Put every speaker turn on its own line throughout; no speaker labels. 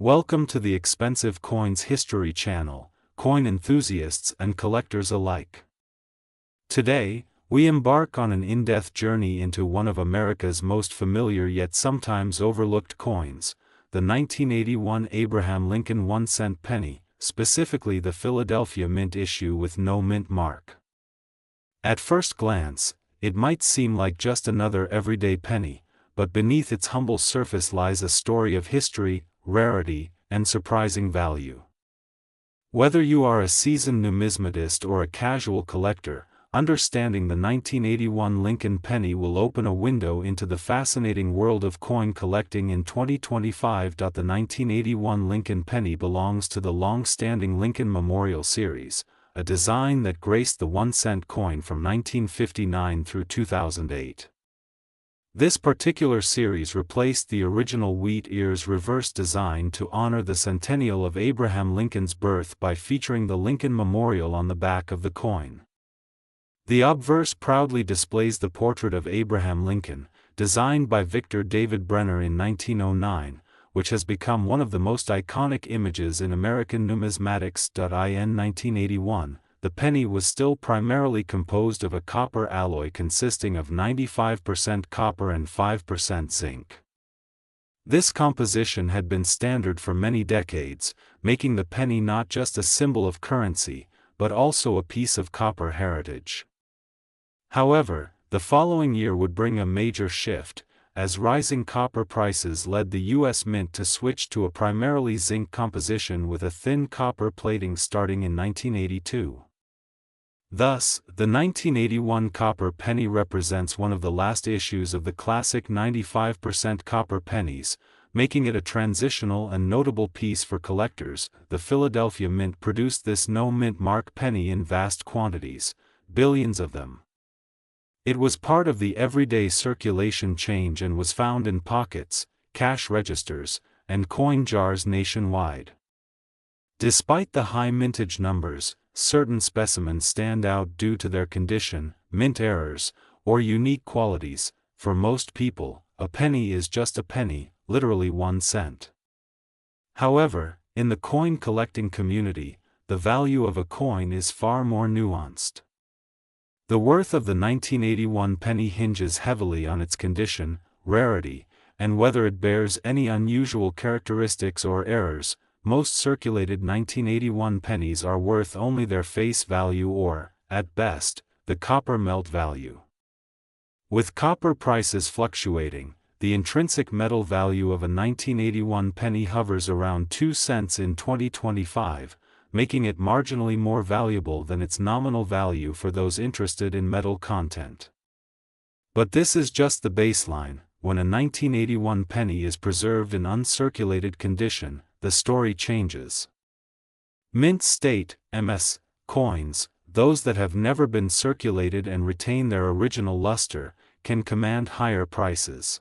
Welcome to the Expensive Coins History channel, coin enthusiasts and collectors alike. Today, we embark on an in-depth journey into one of America's most familiar yet sometimes overlooked coins, the 1981 Abraham Lincoln 1-cent penny, specifically the Philadelphia Mint issue with no mint mark. At first glance, it might seem like just another everyday penny, but beneath its humble surface lies a story of history, rarity, and surprising value. Whether you are a seasoned numismatist or a casual collector, understanding the 1981 Lincoln penny will open a window into the fascinating world of coin collecting in 2025. The 1981 Lincoln penny belongs to the long-standing Lincoln Memorial Series, a design that graced the 1-cent coin from 1959 through 2008. This particular series replaced the original wheat ears reverse design to honor the centennial of Abraham Lincoln's birth by featuring the Lincoln Memorial on the back of the coin. The obverse proudly displays the portrait of Abraham Lincoln, designed by Victor David Brenner in 1909, which has become one of the most iconic images in American numismatics. In 1981, the penny was still primarily composed of a copper alloy consisting of 95% copper and 5% zinc. This composition had been standard for many decades, making the penny not just a symbol of currency, but also a piece of copper heritage. However, the following year would bring a major shift, as rising copper prices led the U.S. Mint to switch to a primarily zinc composition with a thin copper plating starting in 1982. Thus, the 1981 copper penny represents one of the last issues of the classic 95% copper pennies, making it a transitional and notable piece for collectors. The Philadelphia Mint produced this no-mint mark penny in vast quantities, billions of them. It was part of the everyday circulation change and was found in pockets, cash registers, and coin jars nationwide. Despite the high mintage numbers, certain specimens stand out due to their condition, mint errors, or unique qualities. For most people, a penny is just a penny, literally 1 cent. However, in the coin collecting community, the value of a coin is far more nuanced. The worth of the 1981 penny hinges heavily on its condition, rarity, and whether it bears any unusual characteristics or errors. Most circulated 1981 pennies are worth only their face value or, at best, the copper melt value. With copper prices fluctuating, the intrinsic metal value of a 1981 penny hovers around 2 cents in 2025, making it marginally more valuable than its nominal value for those interested in metal content. But this is just the baseline. When a 1981 penny is preserved in uncirculated condition, the story changes. Mint state, MS, coins, those that have never been circulated and retain their original luster, can command higher prices.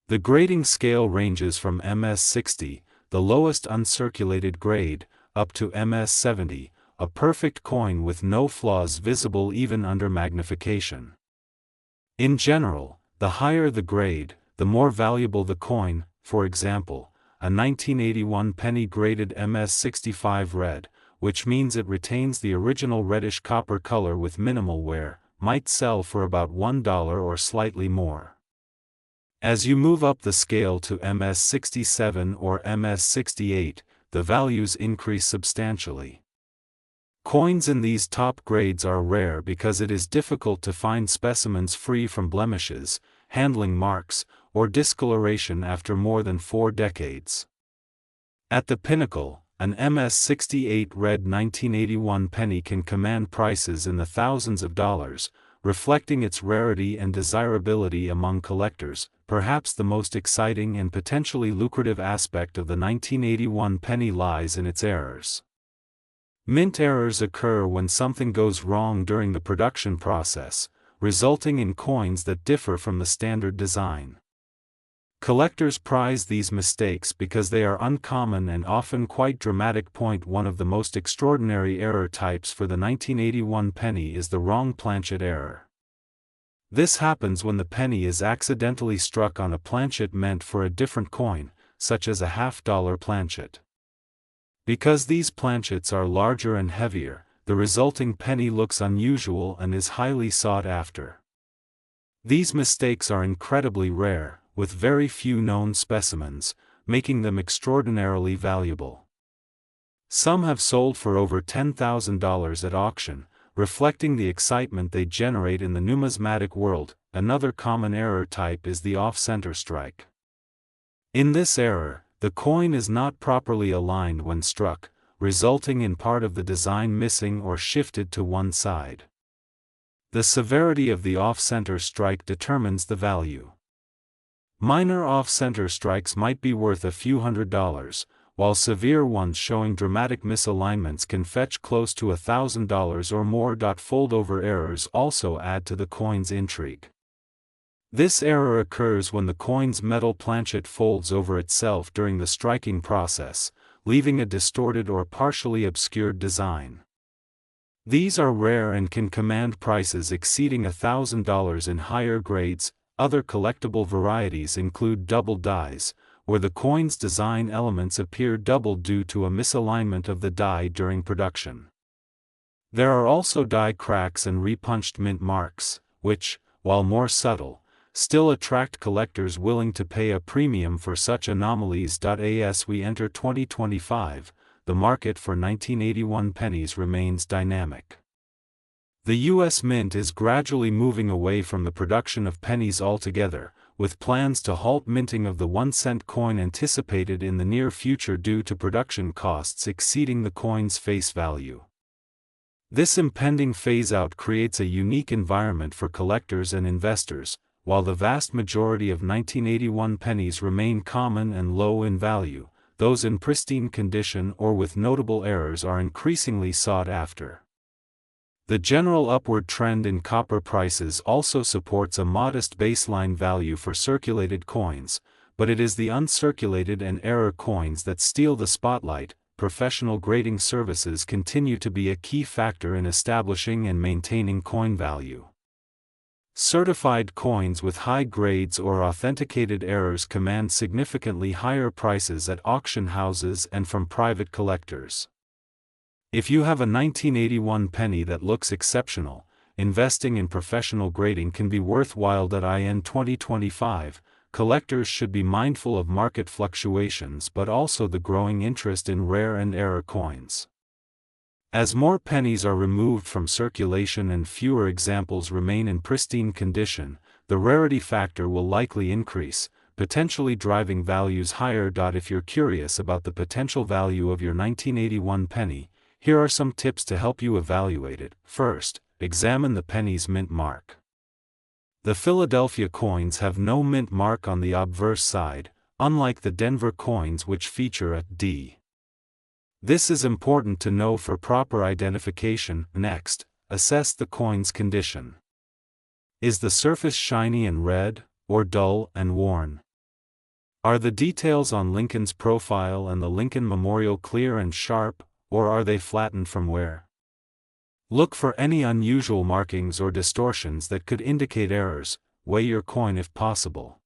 The grading scale ranges from MS 60, the lowest uncirculated grade, up to MS 70, a perfect coin with no flaws visible even under magnification. In general, the higher the grade, the more valuable the coin. For example, a 1981 penny graded MS 65 red, which means it retains the original reddish copper color with minimal wear, might sell for about $1 or slightly more. As you move up the scale to MS 67 or MS 68, the values increase substantially. Coins in these top grades are rare because it is difficult to find specimens free from blemishes, handling marks, or discoloration after more than 4 decades. At the pinnacle, an MS 68 red 1981 penny can command prices in the thousands of dollars, reflecting its rarity and desirability among collectors. Perhaps the most exciting and potentially lucrative aspect of the 1981 penny lies in its errors. Mint errors occur when something goes wrong during the production process, resulting in coins that differ from the standard design. Collectors prize these mistakes because they are uncommon and often quite dramatic. One of the most extraordinary error types for the 1981 penny is the wrong planchet error. This happens when the penny is accidentally struck on a planchet meant for a different coin, such as a half-dollar planchet. Because these planchets are larger and heavier, the resulting penny looks unusual and is highly sought after. These mistakes are incredibly rare, with very few known specimens, making them extraordinarily valuable. Some have sold for over $10,000 at auction, reflecting the excitement they generate in the numismatic world. Another common error type is the off-center strike. In this error, the coin is not properly aligned when struck, resulting in part of the design missing or shifted to one side. The severity of the off-center strike determines the value. Minor off-center strikes might be worth a few $100s, while severe ones showing dramatic misalignments can fetch close to $1,000 or more. Fold-over errors also add to the coin's intrigue. This error occurs when the coin's metal planchet folds over itself during the striking process, leaving a distorted or partially obscured design. These are rare and can command prices exceeding $1,000 in higher grades. Other collectible varieties include double dies, where the coin's design elements appear doubled due to a misalignment of the die during production. There are also die cracks and repunched mint marks, which, while more subtle, still attract collectors willing to pay a premium for such anomalies. As we enter 2025, the market for 1981 pennies remains dynamic. The U.S. Mint is gradually moving away from the production of pennies altogether, with plans to halt minting of the 1-cent coin anticipated in the near future due to production costs exceeding the coin's face value. This impending phase-out creates a unique environment for collectors and investors. While the vast majority of 1981 pennies remain common and low in value, those in pristine condition or with notable errors are increasingly sought after. The general upward trend in copper prices also supports a modest baseline value for circulated coins, but it is the uncirculated and error coins that steal the spotlight. Professional grading services continue to be a key factor in establishing and maintaining coin value. Certified coins with high grades or authenticated errors command significantly higher prices at auction houses and from private collectors. If you have a 1981 penny that looks exceptional, investing in professional grading can be worthwhile. In 2025, collectors should be mindful of market fluctuations but also the growing interest in rare and error coins. As more pennies are removed from circulation and fewer examples remain in pristine condition, the rarity factor will likely increase, potentially driving values higher. If you're curious about the potential value of your 1981 penny, here are some tips to help you evaluate it. First, examine the penny's mint mark. The Philadelphia coins have no mint mark on the obverse side, unlike the Denver coins which feature a D. This is important to know for proper identification. Next, assess the coin's condition. Is the surface shiny and red, or dull and worn? Are the details on Lincoln's profile and the Lincoln Memorial clear and sharp, or are they flattened from wear? Look for any unusual markings or distortions that could indicate errors. Weigh your coin if possible.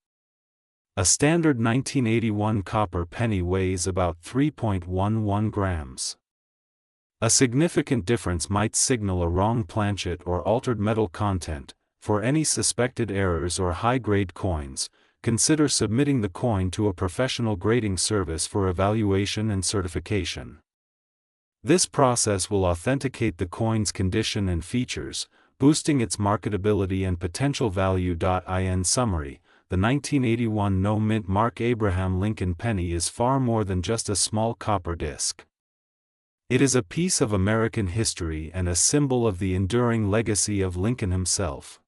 A standard 1981 copper penny weighs about 3.11 grams. A significant difference might signal a wrong planchet or altered metal content. For any suspected errors or high-grade coins, consider submitting the coin to a professional grading service for evaluation and certification. This process will authenticate the coin's condition and features, boosting its marketability and potential value. In summary, the 1981 no-mint mark Abraham Lincoln penny is far more than just a small copper disc. It is a piece of American history and a symbol of the enduring legacy of Lincoln himself.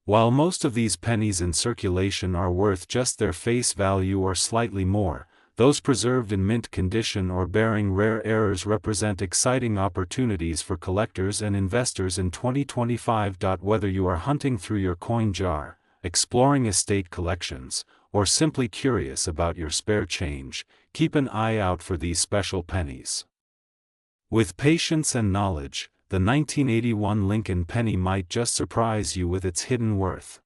While most of these pennies in circulation are worth just their face value or slightly more, those preserved in mint condition or bearing rare errors represent exciting opportunities for collectors and investors in 2025. Whether you are hunting through your coin jar, exploring estate collections, or simply curious about your spare change, keep an eye out for these special pennies. With patience and knowledge, the 1981 Lincoln penny might just surprise you with its hidden worth.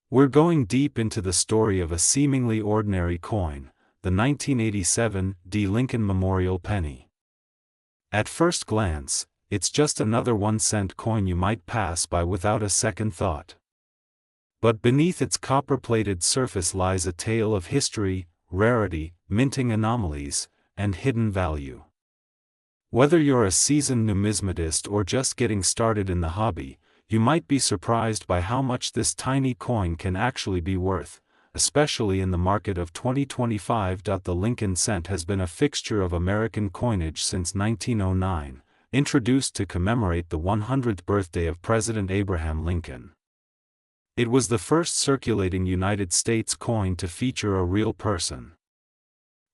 We're going deep into the story of a seemingly ordinary coin, the 1987 D. Lincoln Memorial Penny. At first glance, it's just another 1-cent coin you might pass by without a second thought. But beneath its copper-plated surface lies a tale of history, rarity, minting anomalies, and hidden value. Whether you're a seasoned numismatist or just getting started in the hobby, you might be surprised by how much this tiny coin can actually be worth, especially in the market of 2025. The Lincoln cent has been a fixture of American coinage since 1909, introduced to commemorate the 100th birthday of President Abraham Lincoln. It was the first circulating United States coin to feature a real person.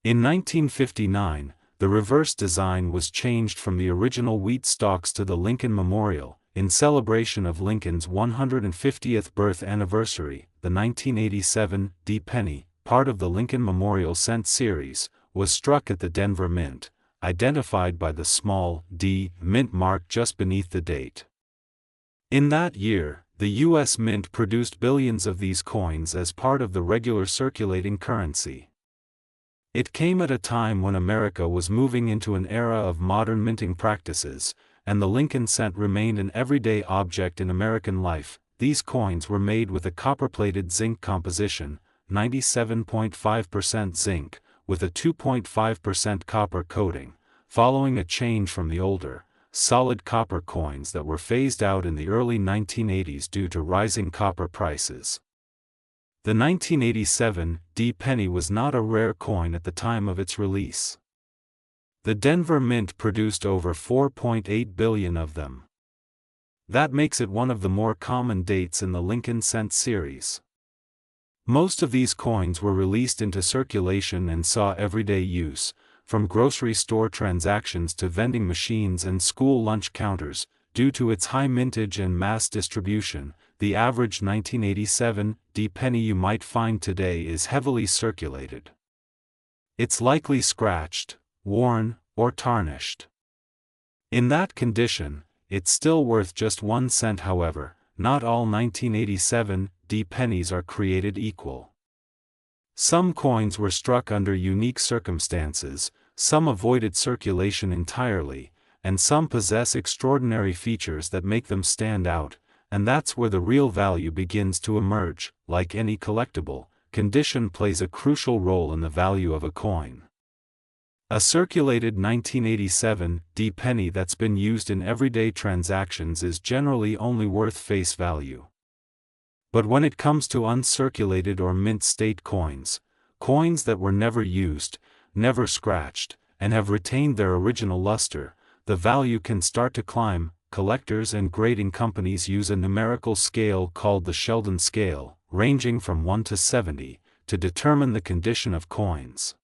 In 1959, the reverse design was changed from the original wheat stalks to the Lincoln Memorial, in celebration of Lincoln's 150th birth anniversary. The 1987 D. penny, part of the Lincoln Memorial Cent series, was struck at the Denver Mint, identified by the small D mint mark just beneath the date. In that year, the U.S. Mint produced billions of these coins as part of the regular circulating currency. It came at a time when America was moving into an era of modern minting practices, and the Lincoln cent remained an everyday object in American life. These coins were made with a copper-plated zinc composition, 97.5% zinc, with a 2.5% copper coating, following a change from the older, solid copper coins that were phased out in the early 1980s due to rising copper prices. The 1987 D. penny was not a rare coin at the time of its release. The Denver Mint produced over 4.8 billion of them. That makes it one of the more common dates in the Lincoln cent series. Most of these coins were released into circulation and saw everyday use, from grocery store transactions to vending machines and school lunch counters. Due to its high mintage and mass distribution, the average 1987 D. penny you might find today is heavily circulated. It's likely scratched, worn, or tarnished. In that condition, it's still worth just 1 cent. However, not all 1987 D. pennies are created equal. Some coins were struck under unique circumstances, some avoided circulation entirely, and some possess extraordinary features that make them stand out, and that's where the real value begins to emerge. Like any collectible, condition plays a crucial role in the value of a coin. A circulated 1987 D. penny that's been used in everyday transactions is generally only worth face value. But when it comes to uncirculated or mint state coins, coins that were never used, never scratched, and have retained their original luster, the value can start to climb. Collectors and grading companies use a numerical scale called the Sheldon scale, ranging from 1 to 70, to determine the condition of coins.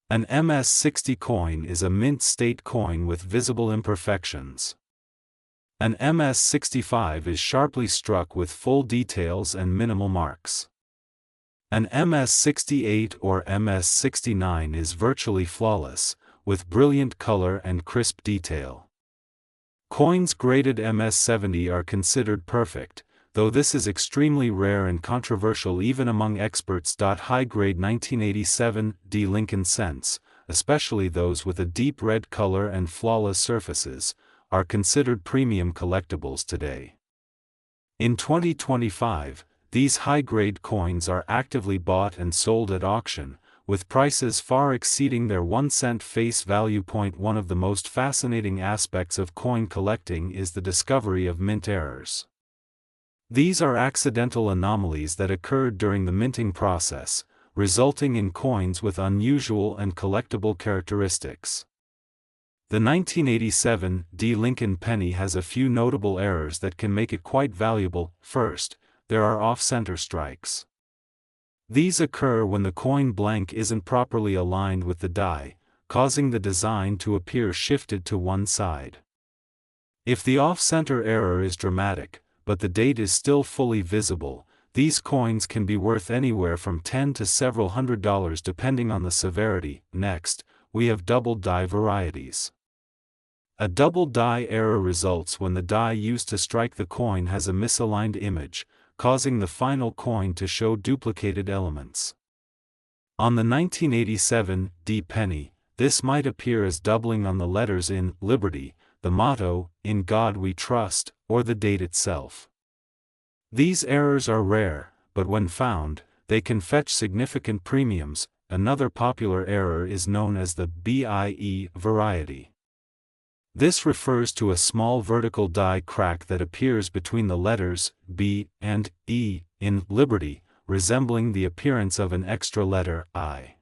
An MS-60 coin is a mint state coin with visible imperfections. An MS-65 is sharply struck with full details and minimal marks. An MS-68 or MS-69 is virtually flawless, with brilliant color and crisp detail. Coins graded MS-70 are considered perfect, though this is extremely rare and controversial even among experts. High-grade 1987 D. Lincoln cents, especially those with a deep red color and flawless surfaces, are considered premium collectibles today. In 2025, these high-grade coins are actively bought and sold at auction, with prices far exceeding their 1 cent face value. One of the most fascinating aspects of coin collecting is the discovery of mint errors. These are accidental anomalies that occurred during the minting process, resulting in coins with unusual and collectible characteristics. The 1987 D. Lincoln penny has a few notable errors that can make it quite valuable. First, there are off-center strikes. These occur when the coin blank isn't properly aligned with the die, causing the design to appear shifted to one side. If the off-center error is dramatic, but the date is still fully visible, these coins can be worth anywhere from $10 to several $100 depending on the severity. Next, we have double die varieties. A double die error results when the die used to strike the coin has a misaligned image, causing the final coin to show duplicated elements. On the 1987 D penny, this might appear as doubling on the letters in Liberty, the motto, "In God We Trust," or the date itself. These errors are rare, but when found, they can fetch significant premiums. Another popular error is known as the BIE variety. This refers to a small vertical die crack that appears between the letters B and E in Liberty, resembling the appearance of an extra letter I.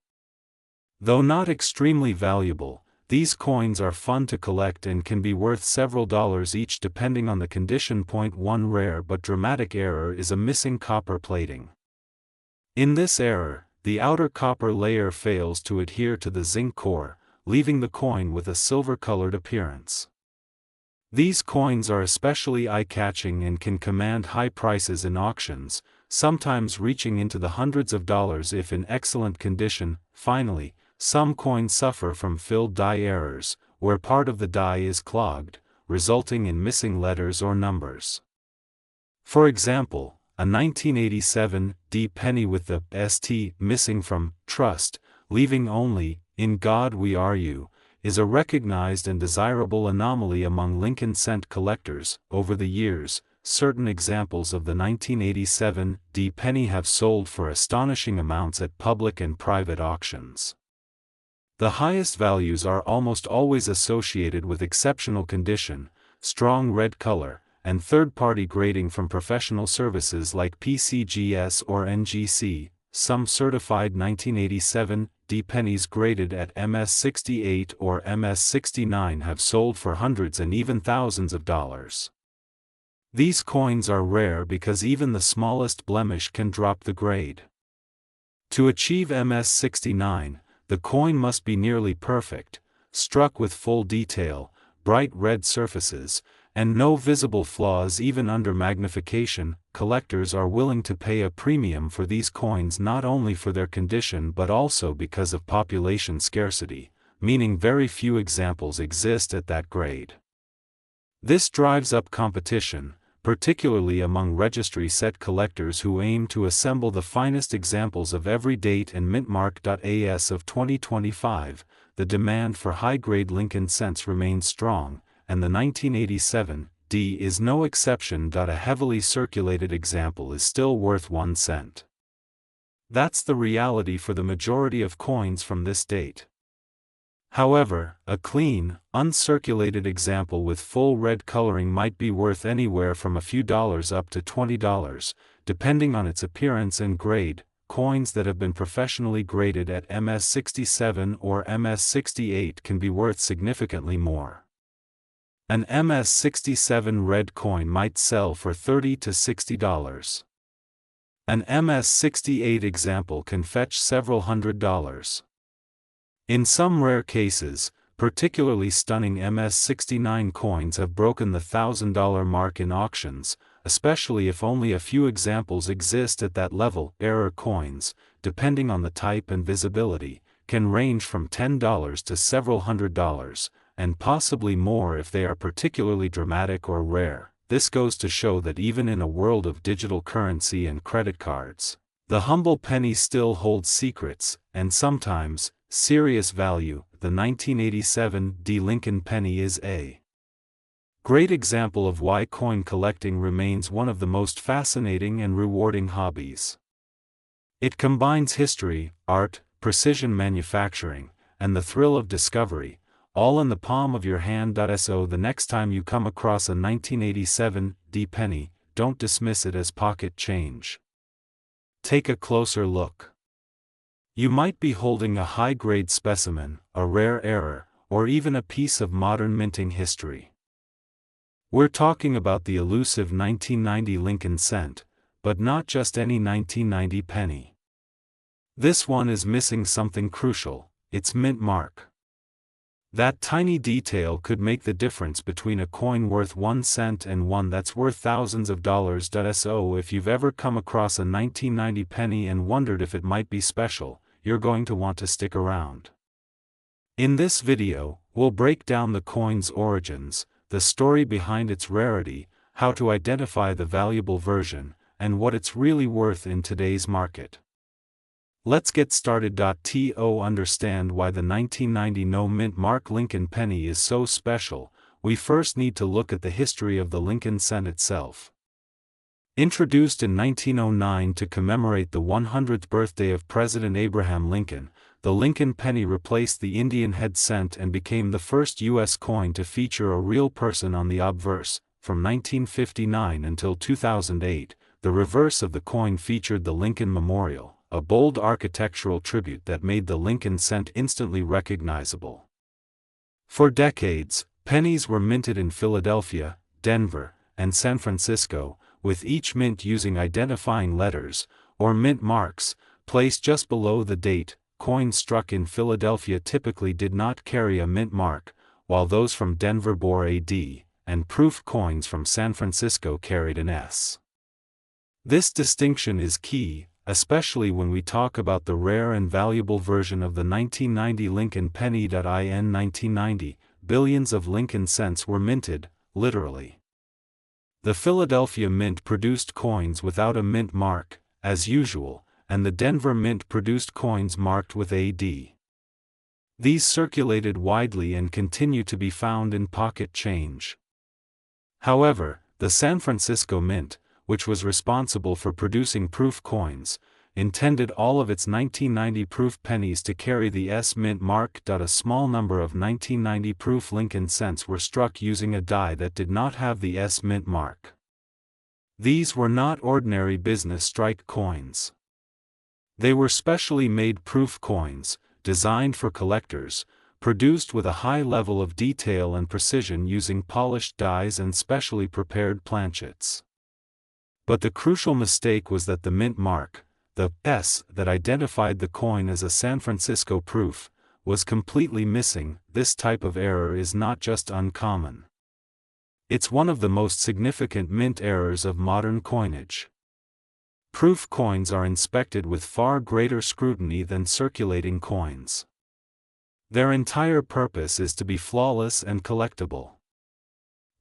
Though not extremely valuable, these coins are fun to collect and can be worth several dollars each depending on the condition. One rare but dramatic error is a missing copper plating. In this error, the outer copper layer fails to adhere to the zinc core, leaving the coin with a silver-colored appearance. These coins are especially eye-catching and can command high prices in auctions, sometimes reaching into the hundreds of dollars if in excellent condition. Finally, some coins suffer from filled die errors, where part of the die is clogged, resulting in missing letters or numbers. For example, a 1987 D penny with the ST missing from trust, leaving only "In God We Are You," is a recognized and desirable anomaly among Lincoln cent collectors. Over the years, certain examples of the 1987 D penny have sold for astonishing amounts at public and private auctions. The highest values are almost always associated with exceptional condition, strong red color, and third-party grading from professional services like PCGS or NGC. Some certified 1987 D pennies graded at MS68 or MS69 have sold for hundreds and even thousands of dollars. These coins are rare because even the smallest blemish can drop the grade. To achieve MS69, the coin must be nearly perfect, struck with full detail, bright red surfaces, and no visible flaws even under magnification. Collectors are willing to pay a premium for these coins not only for their condition but also because of population scarcity, meaning very few examples exist at that grade. This drives up competition, particularly among registry set collectors who aim to assemble the finest examples of every date and mintmark. As of 2025, the demand for high-grade Lincoln cents remains strong, and the 1987 D is no exception. A heavily circulated example is still worth 1 cent. That's the reality for the majority of coins from this date. However, a clean, uncirculated example with full red coloring might be worth anywhere from a few dollars up to $20, depending on its appearance and grade. Coins that have been professionally graded at MS67 or MS68 can be worth significantly more. An MS67 red coin might sell for $30 to $60. An MS68 example can fetch several $100s. In some rare cases, particularly stunning MS69 coins have broken the $1,000 mark in auctions, especially if only a few examples exist at that level. Error coins, depending on the type and visibility, can range from $10 to several $100s, and possibly more if they are particularly dramatic or rare. This goes to show that even in a world of digital currency and credit cards, the humble penny still holds secrets, and sometimes, serious value. The 1987 D Lincoln penny is a great example of why coin collecting remains one of the most fascinating and rewarding hobbies. It combines history, art, precision manufacturing, and the thrill of discovery, all in the palm of your hand. So the next time you come across a 1987 D penny, don't dismiss it as pocket change. Take a closer look. You might be holding a high-grade specimen, a rare error, or even a piece of modern minting history. We're talking about the elusive 1990 Lincoln cent, but not just any 1990 penny. This one is missing something crucial: its mint mark. That tiny detail could make the difference between a coin worth 1 cent and one that's worth thousands of dollars. So if you've ever come across a 1990 penny and wondered if it might be special, you're going to want to stick around. In this video, we'll break down the coin's origins, the story behind its rarity, how to identify the valuable version, and what it's really worth in today's market. Let's get started. To understand why the 1990 no-mint mark Lincoln penny is so special, we first need to look at the history of the Lincoln cent itself. Introduced in 1909 to commemorate the 100th birthday of President Abraham Lincoln, the Lincoln penny replaced the Indian head cent and became the first U.S. coin to feature a real person on the obverse. From 1959 until 2008, the reverse of the coin featured the Lincoln Memorial, a bold architectural tribute that made the Lincoln cent instantly recognizable. For decades, pennies were minted in Philadelphia, Denver, and San Francisco, with each mint using identifying letters, or mint marks, placed just below the date. Coins struck in Philadelphia typically did not carry a mint mark, while those from Denver bore a D, and proof coins from San Francisco carried an S. This distinction is key, especially when we talk about the rare and valuable version of the 1990 Lincoln penny. In 1990, billions of Lincoln cents were minted, literally. The Philadelphia Mint produced coins without a mint mark, as usual, and the Denver Mint produced coins marked with AD. These circulated widely and continue to be found in pocket change. However, the San Francisco Mint, which was responsible for producing proof coins, intended all of its 1990 proof pennies to carry the S mint mark. A small number of 1990 proof Lincoln cents were struck using a die that did not have the S mint mark. These were not ordinary business strike coins. They were specially made proof coins, designed for collectors, produced with a high level of detail and precision using polished dies and specially prepared planchets. But the crucial mistake was that the mint mark, the S that identified the coin as a San Francisco proof, was completely missing. This type of error is not just uncommon. It's one of the most significant mint errors of modern coinage. Proof coins are inspected with far greater scrutiny than circulating coins. Their entire purpose is to be flawless and collectible.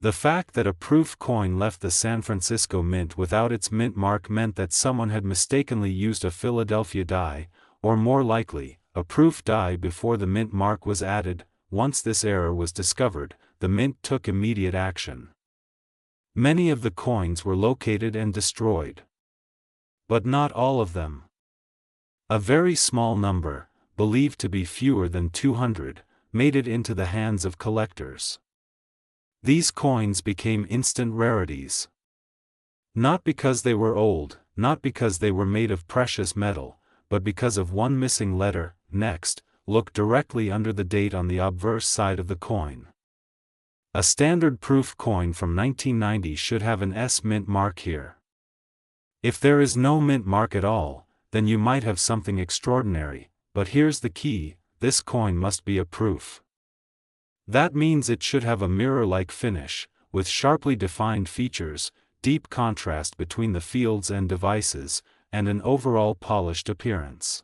The fact that a proof coin left the San Francisco Mint without its mint mark meant that someone had mistakenly used a Philadelphia die, or more likely, a proof die before the mint mark was added. Once this error was discovered, the mint took immediate action. Many of the coins were located and destroyed. But not all of them. A very small number, believed to be fewer than 200, made it into the hands of collectors. These coins became instant rarities. Not because they were old, not because they were made of precious metal, but because of one missing letter. Next, look directly under the date on the obverse side of the coin. A standard proof coin from 1990 should have an S mint mark here. If there is no mint mark at all, then you might have something extraordinary, but here's the key: this coin must be a proof. That means it should have a mirror-like finish, with sharply defined features, deep contrast between the fields and devices, and an overall polished appearance.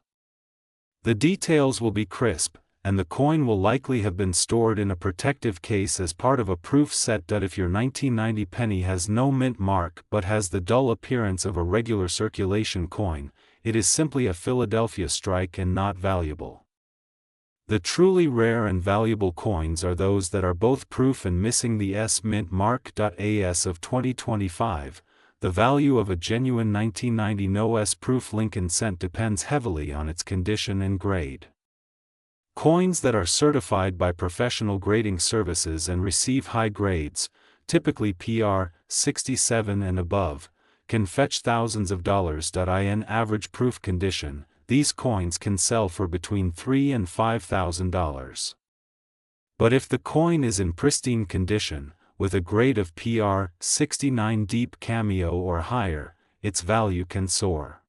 The details will be crisp, and the coin will likely have been stored in a protective case as part of a proof set. If your 1990 penny has no mint mark but has the dull appearance of a regular circulation coin, it is simply a Philadelphia strike and not valuable. The truly rare and valuable coins are those that are both proof and missing the S mint mark. As of 2025, the value of a genuine 1990 no S proof Lincoln cent depends heavily on its condition and grade. Coins that are certified by professional grading services and receive high grades, typically PR 67 and above, can fetch thousands of dollars. In average proof condition, these coins can sell for between $3,000 and $5,000. But if the coin is in pristine condition, with a grade of PR 69 deep cameo or higher, its value can soar.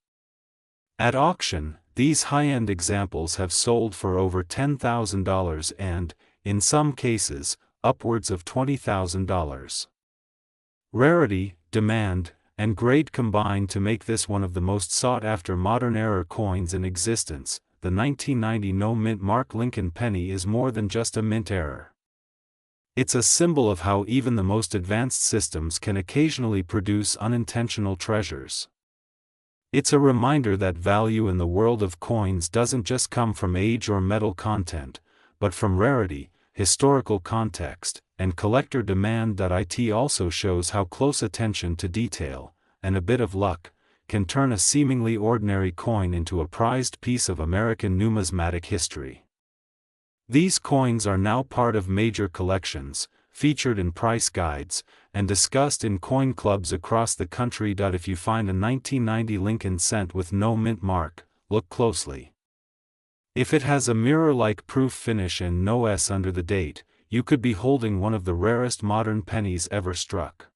At auction, these high-end examples have sold for over $10,000 and, in some cases, upwards of $20,000. Rarity, demand, and grade combine to make this one of the most sought-after modern-era coins in existence. The 1990 no-mint mark Lincoln penny is more than just a mint error. It's a symbol of how even the most advanced systems can occasionally produce unintentional treasures. It's a reminder that value in the world of coins doesn't just come from age or metal content, but from rarity, historical context, and collector demand. It also shows how close attention to detail, and a bit of luck, can turn a seemingly ordinary coin into a prized piece of American numismatic history. These coins are now part of major collections, featured in price guides, and discussed in coin clubs across the country. If you find a 1990 Lincoln cent with no mint mark, look closely. If it has a mirror-like proof finish and no S under the date, you could be holding one of the rarest modern pennies ever struck.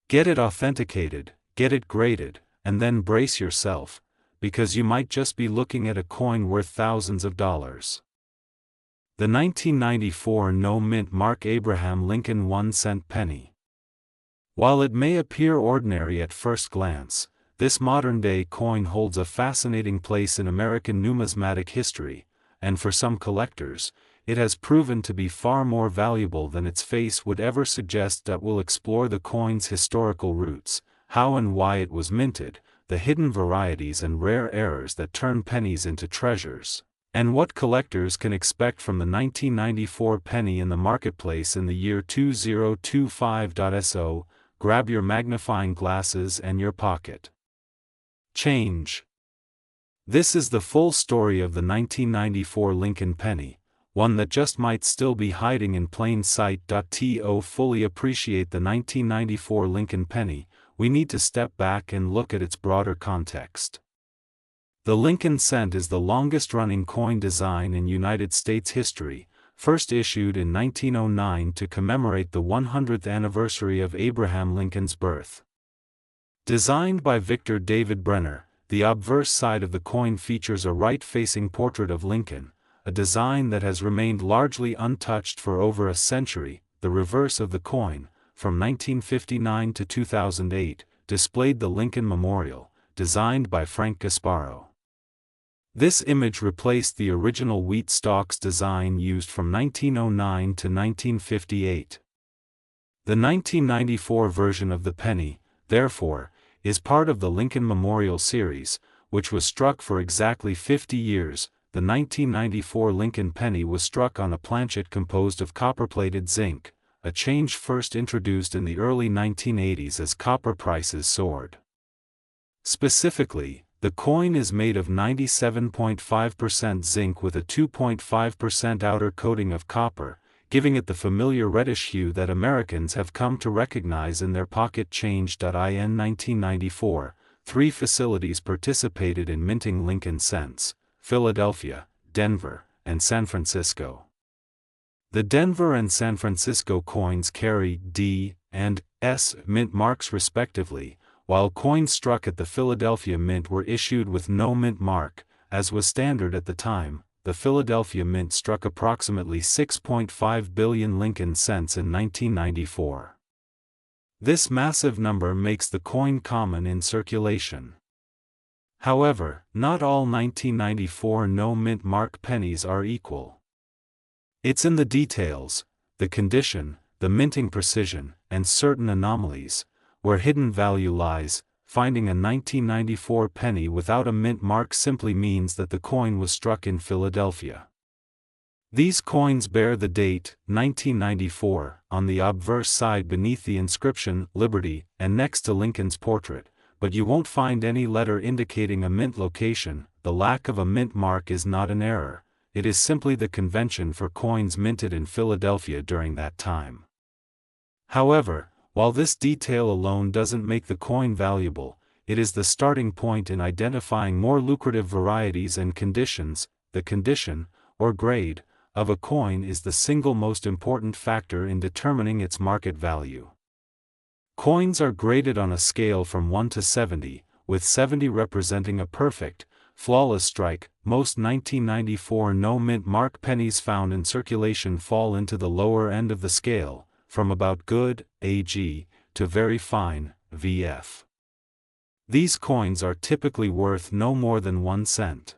Get it authenticated, get it graded, and then brace yourself, because you might just be looking at a coin worth thousands of dollars. The 1994 no-mint mark Abraham Lincoln 1-cent penny. While it may appear ordinary at first glance, this modern-day coin holds a fascinating place in American numismatic history, and for some collectors, it has proven to be far more valuable than its face would ever suggest. We'll explore the coin's historical roots, how and why it was minted, the hidden varieties and rare errors that turn pennies into treasures, and what collectors can expect from the 1994 penny in the marketplace in the year 2025. So, grab your magnifying glasses and your pocket change. This is the full story of the 1994 Lincoln penny, one that just might still be hiding in plain sight. To fully appreciate the 1994 Lincoln penny, we need to step back and look at its broader context. The Lincoln cent is the longest-running coin design in United States history, first issued in 1909 to commemorate the 100th anniversary of Abraham Lincoln's birth. Designed by Victor David Brenner, the obverse side of the coin features a right-facing portrait of Lincoln, a design that has remained largely untouched for over a century. The reverse of the coin, from 1959 to 2008, displayed the Lincoln Memorial, designed by Frank Gasparo. This image replaced the original wheat stalks design used from 1909 to 1958. The 1994 version of the penny, therefore, is part of the Lincoln Memorial series, which was struck for exactly 50 years. The 1994 Lincoln penny was struck on a planchet composed of copper-plated zinc, a change first introduced in the early 1980s as copper prices soared. Specifically, the coin is made of 97.5% zinc with a 2.5% outer coating of copper, giving it the familiar reddish hue that Americans have come to recognize in their pocket change. In 1994, 3 facilities participated in minting Lincoln cents: Philadelphia, Denver, and San Francisco. The Denver and San Francisco coins carry D and S mint marks respectively, while coins struck at the Philadelphia Mint were issued with no mint mark, as was standard at the time. The Philadelphia Mint struck approximately 6.5 billion Lincoln cents in 1994. This massive number makes the coin common in circulation. However, not all 1994 no mint mark pennies are equal. It's in the details, the condition, the minting precision, and certain anomalies, where hidden value lies. Finding a 1994 penny without a mint mark simply means that the coin was struck in Philadelphia. These coins bear the date, 1994, on the obverse side beneath the inscription, Liberty, and next to Lincoln's portrait, but you won't find any letter indicating a mint location. The lack of a mint mark is not an error, it is simply the convention for coins minted in Philadelphia during that time. However, while this detail alone doesn't make the coin valuable, it is the starting point in identifying more lucrative varieties and conditions. The condition, or grade, of a coin is the single most important factor in determining its market value. Coins are graded on a scale from 1 to 70, with 70 representing a perfect, flawless strike. Most 1994 no mint mark pennies found in circulation fall into the lower end of the scale, from about good, AG, to very fine, VF. These coins are typically worth no more than 1 cent.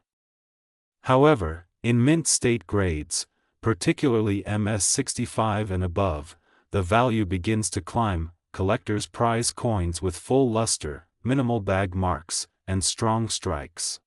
However, in mint state grades, particularly MS65 and above, the value begins to climb. Collectors prize coins with full luster, minimal bag marks, and strong strikes.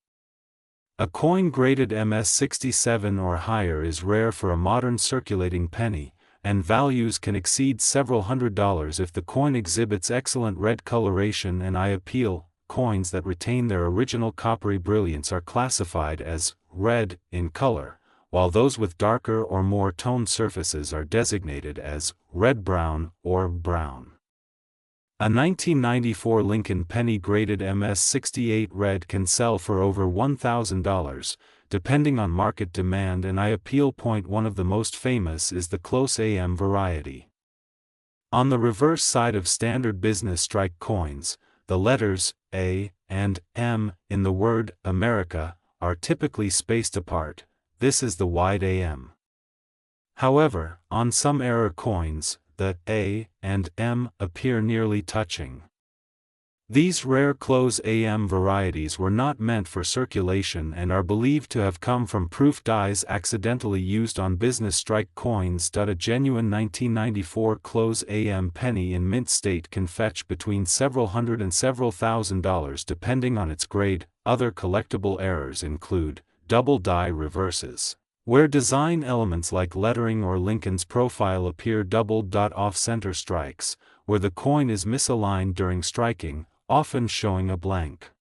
A coin graded MS67 or higher is rare for a modern circulating penny, and values can exceed several $100s if the coin exhibits excellent red coloration and eye appeal. Coins that retain their original coppery brilliance are classified as red in color, while those with darker or more toned surfaces are designated as red-brown or brown. A 1994 Lincoln penny graded MS68 red can sell for over $1,000, depending on market demand and eye appeal. One of the most famous is the close AM variety. On the reverse side of standard business strike coins, the letters A and M in the word America are typically spaced apart. This is the wide AM. However, on some error coins, the A and M appear nearly touching. These rare close AM varieties were not meant for circulation and are believed to have come from proof dies accidentally used on business strike coins. A genuine 1994 close AM penny in mint state can fetch between several hundred and several $1,000s depending on its grade. Other collectible errors include double die reverses, where design elements like lettering or Lincoln's profile appear doubled. Off-center strikes, where the coin is misaligned during striking, often showing a blank.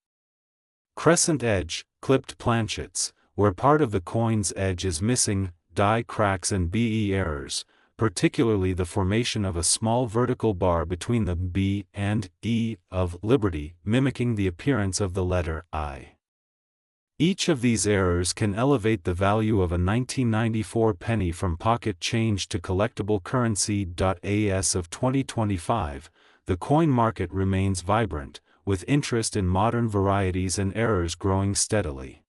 Crescent edge, clipped planchets, where part of the coin's edge is missing. Die cracks and BE errors, particularly the formation of a small vertical bar between the B and E of Liberty, mimicking the appearance of the letter I. Each of these errors can elevate the value of a 1994 penny from pocket change to collectible currency. As of 2025, the coin market remains vibrant, with interest in modern varieties and errors growing steadily.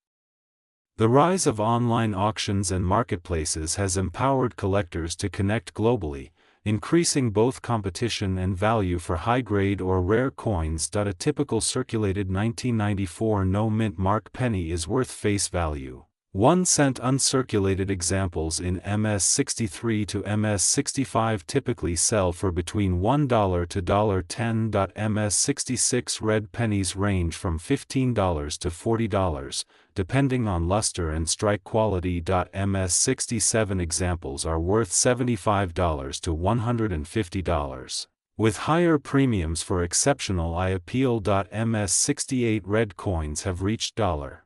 The rise of online auctions and marketplaces has empowered collectors to connect globally, increasing both competition and value for high-grade or rare coins. A typical circulated 1994 no-mint mark penny is worth face value 1 cent. Uncirculated examples in MS63 to MS65 typically sell for between $1 to $10. MS66 red pennies range from $15 to $40, depending on luster and strike quality. MS67 examples are worth $75 to $150, with higher premiums for exceptional eye appeal. MS68 red coins have reached $1,000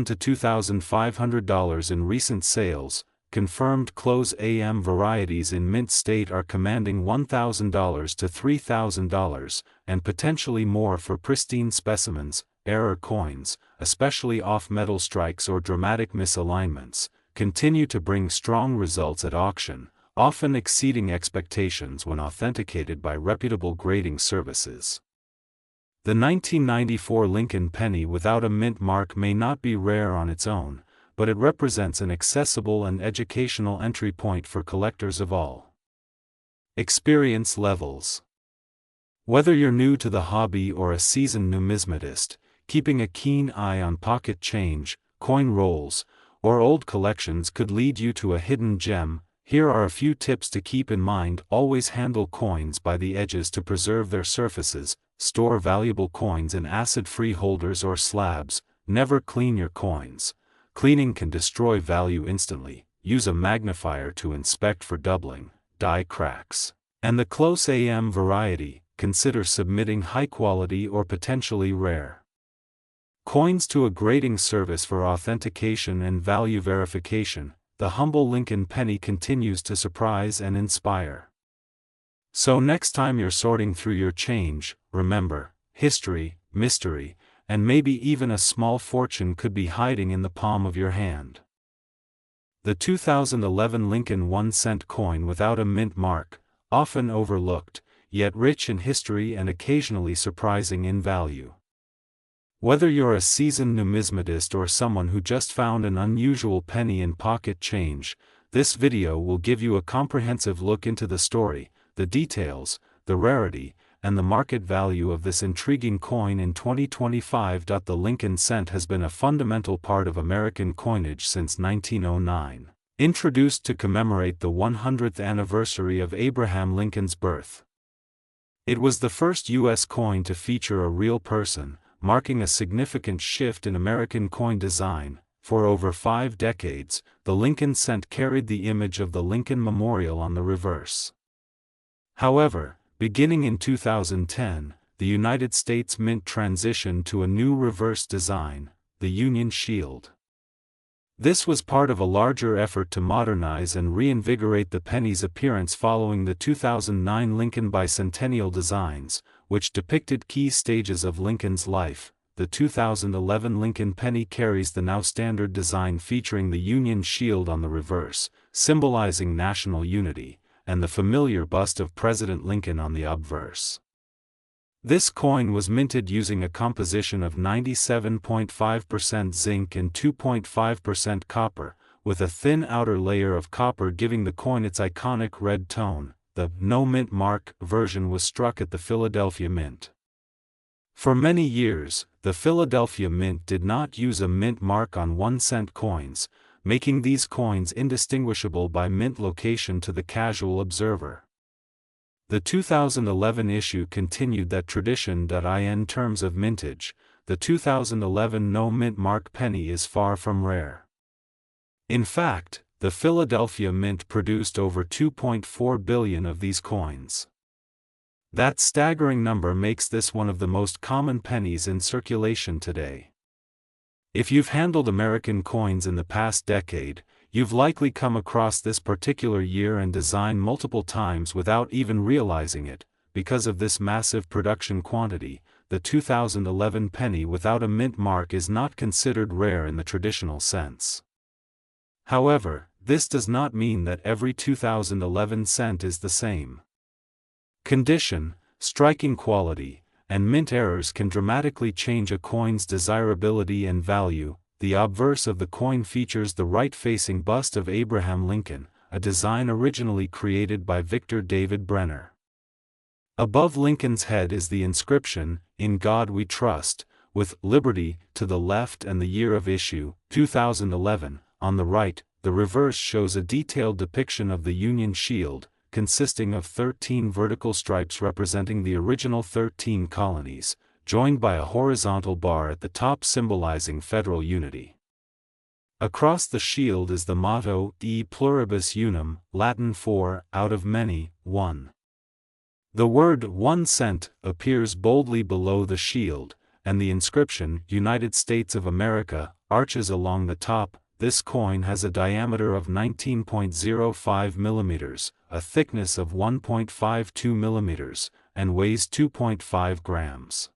to $2,500 in recent sales. Confirmed close AM varieties in mint state are commanding $1,000 to $3,000, and potentially more for pristine specimens. Error coins, especially off-metal strikes or dramatic misalignments, continue to bring strong results at auction, often exceeding expectations when authenticated by reputable grading services. The 1994 Lincoln penny without a mint mark may not be rare on its own, but it represents an accessible and educational entry point for collectors of all experience levels. Whether you're new to the hobby or a seasoned numismatist, keeping a keen eye on pocket change, coin rolls, or old collections could lead you to a hidden gem. Here are a few tips to keep in mind. Always handle coins by the edges to preserve their surfaces. Store valuable coins in acid-free holders or slabs. Never clean your coins. Cleaning can destroy value instantly. Use a magnifier to inspect for doubling, die cracks, and the close AM variety. Consider submitting high-quality or potentially rare coins to a grading service for authentication and value verification. The humble Lincoln penny continues to surprise and inspire. So next time you're sorting through your change, remember, history, mystery, and maybe even a small fortune could be hiding in the palm of your hand. The 2011 Lincoln 1-cent coin without a mint mark, often overlooked, yet rich in history and occasionally surprising in value. Whether you're a seasoned numismatist or someone who just found an unusual penny in pocket change, this video will give you a comprehensive look into the story, the details, the rarity, and the market value of this intriguing coin in 2025. The Lincoln cent has been a fundamental part of American coinage since 1909, introduced to commemorate the 100th anniversary of Abraham Lincoln's birth. It was the first U.S. coin to feature a real person, marking a significant shift in American coin design. For over 5 decades, the Lincoln cent carried the image of the Lincoln Memorial on the reverse. However, beginning in 2010, the United States Mint transitioned to a new reverse design, the Union Shield. This was part of a larger effort to modernize and reinvigorate the penny's appearance following the 2009 Lincoln bicentennial designs, which depicted key stages of Lincoln's life. The 2011 Lincoln penny carries the now standard design featuring the Union Shield on the reverse, symbolizing national unity, and the familiar bust of President Lincoln on the obverse. This coin was minted using a composition of 97.5% zinc and 2.5% copper, with a thin outer layer of copper giving the coin its iconic red tone. The "No Mint Mark" version was struck at the Philadelphia Mint. For many years, the Philadelphia Mint did not use a mint mark on 1-cent coins, making these coins indistinguishable by mint location to the casual observer. The 2011 issue continued that tradition. In terms of mintage, the 2011 No Mint Mark penny is far from rare. In fact, the Philadelphia Mint produced over 2.4 billion of these coins. That staggering number makes this one of the most common pennies in circulation today. If you've handled American coins in the past decade, you've likely come across this particular year and design multiple times without even realizing it. Because of this massive production quantity, the 2011 penny without a mint mark is not considered rare in the traditional sense. However, this does not mean that every 2011 cent is the same. Condition, striking quality, and mint errors can dramatically change a coin's desirability and value. The obverse of the coin features the right-facing bust of Abraham Lincoln, a design originally created by Victor David Brenner. Above Lincoln's head is the inscription, "In God We Trust," with "Liberty" to the left and the year of issue, 2011, on the right. The reverse shows a detailed depiction of the Union Shield, consisting of 13 vertical stripes representing the original 13 colonies, joined by a horizontal bar at the top symbolizing federal unity. Across the shield is the motto, E pluribus unum, Latin for, out of many, one. The word 1 cent appears boldly below the shield, and the inscription, United States of America, arches along the top. This coin has a diameter of 19.05 millimeters, a thickness of 1.52 millimeters, and weighs 2.5 grams.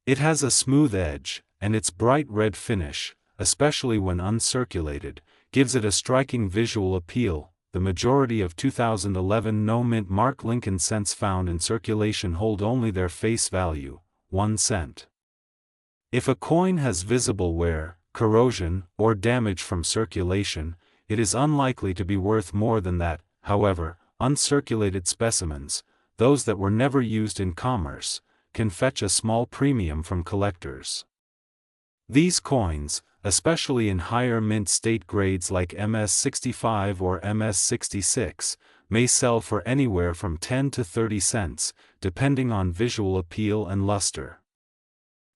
It has a smooth edge, and its bright red finish, especially when uncirculated, gives it a striking visual appeal. The majority of 2011 No Mint Mark Lincoln cents found in circulation hold only their face value, 1 cent. If a coin has visible wear, corrosion, or damage from circulation, it is unlikely to be worth more than that. However, uncirculated specimens, those that were never used in commerce, can fetch a small premium from collectors. These coins, especially in higher mint state grades like MS-65 or MS-66, may sell for anywhere from 10 to 30 cents, depending on visual appeal and luster.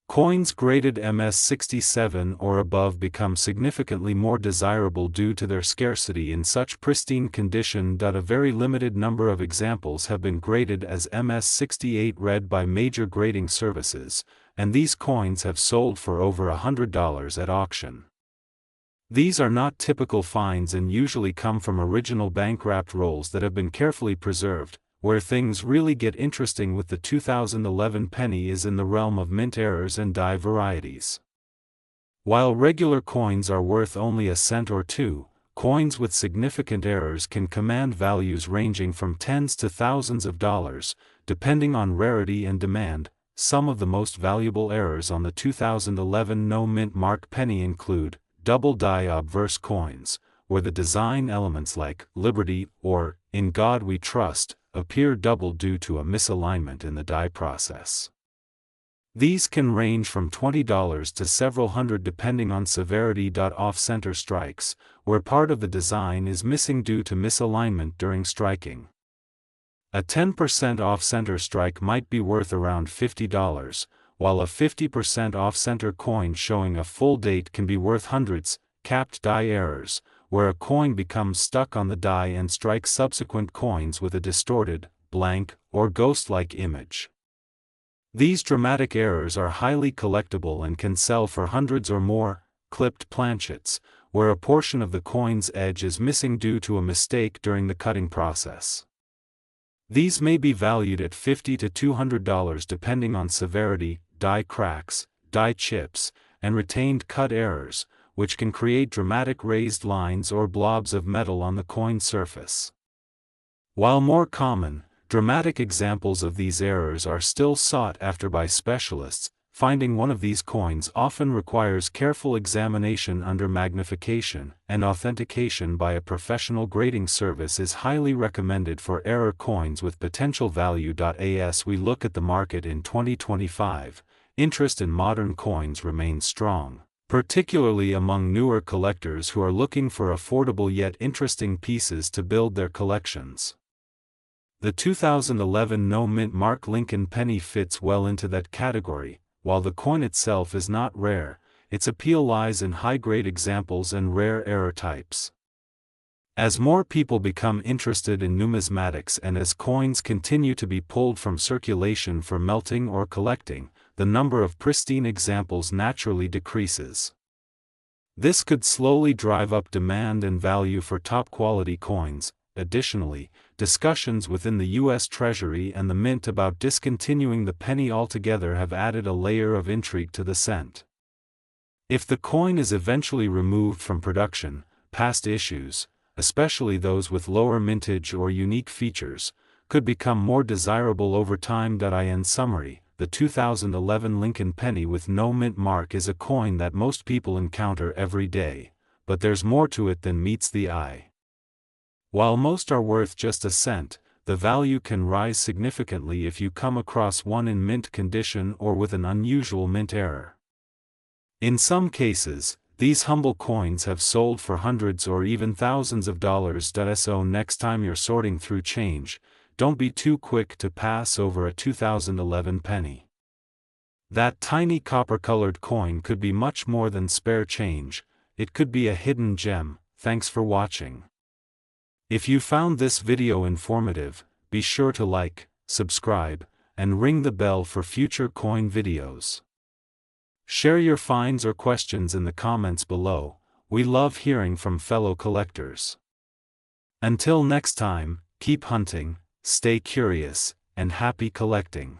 Coins graded MS-67 or above become significantly more desirable due to their scarcity in such pristine condition. A very limited number of examples have been graded as MS-68 read by major grading services, and these coins have sold for over $100 at auction. These are not typical finds and usually come from original bank-wrapped rolls that have been carefully preserved. Where things really get interesting with the 2011 penny is in the realm of mint errors and die varieties. While regular coins are worth only a cent or two, coins with significant errors can command values ranging from tens to thousands of dollars, depending on rarity and demand. Some of the most valuable errors on the 2011 No Mint Mark penny include double die obverse coins, where the design elements like Liberty or In God We Trust appear double due to a misalignment in the die process. These can range from $20 to several hundred depending on severity. Off-center strikes, where part of the design is missing due to misalignment during striking. A 10% off-center strike might be worth around $50, while a 50% off-center coin showing a full date can be worth hundreds. Capped die errors, where a coin becomes stuck on the die and strikes subsequent coins with a distorted, blank, or ghost-like image. These dramatic errors are highly collectible and can sell for hundreds or more. Clipped planchets, where a portion of the coin's edge is missing due to a mistake during the cutting process. These may be valued at $50 to $200 depending on severity. Die cracks, die chips, and retained cut errors, which can create dramatic raised lines or blobs of metal on the coin surface. While more common, dramatic examples of these errors are still sought after by specialists. Finding one of these coins often requires careful examination under magnification, and authentication by a professional grading service is highly recommended for error coins with potential value. As we look at the market in 2025, interest in modern coins remains strong, particularly among newer collectors who are looking for affordable yet interesting pieces to build their collections. The 2011 no-mint mark Lincoln penny fits well into that category. While the coin itself is not rare, its appeal lies in high-grade examples and rare error types. As more people become interested in numismatics and as coins continue to be pulled from circulation for melting or collecting, the number of pristine examples naturally decreases. This could slowly drive up demand and value for top-quality coins. Additionally, discussions within the U.S. Treasury and the Mint about discontinuing the penny altogether have added a layer of intrigue to the cent. If the coin is eventually removed from production, past issues, especially those with lower mintage or unique features, could become more desirable over time. In summary, the 2011 Lincoln penny with no mint mark is a coin that most people encounter every day, but there's more to it than meets the eye. While most are worth just a cent, the value can rise significantly if you come across one in mint condition or with an unusual mint error. In some cases, these humble coins have sold for hundreds or even thousands of dollars. So next time you're sorting through change, don't be too quick to pass over a 2011 penny. That tiny copper-colored coin could be much more than spare change. It could be a hidden gem. Thanks for watching. If you found this video informative, be sure to like, subscribe, and ring the bell for future coin videos. Share your finds or questions in the comments below. We love hearing from fellow collectors. Until next time, keep hunting, stay curious, and happy collecting.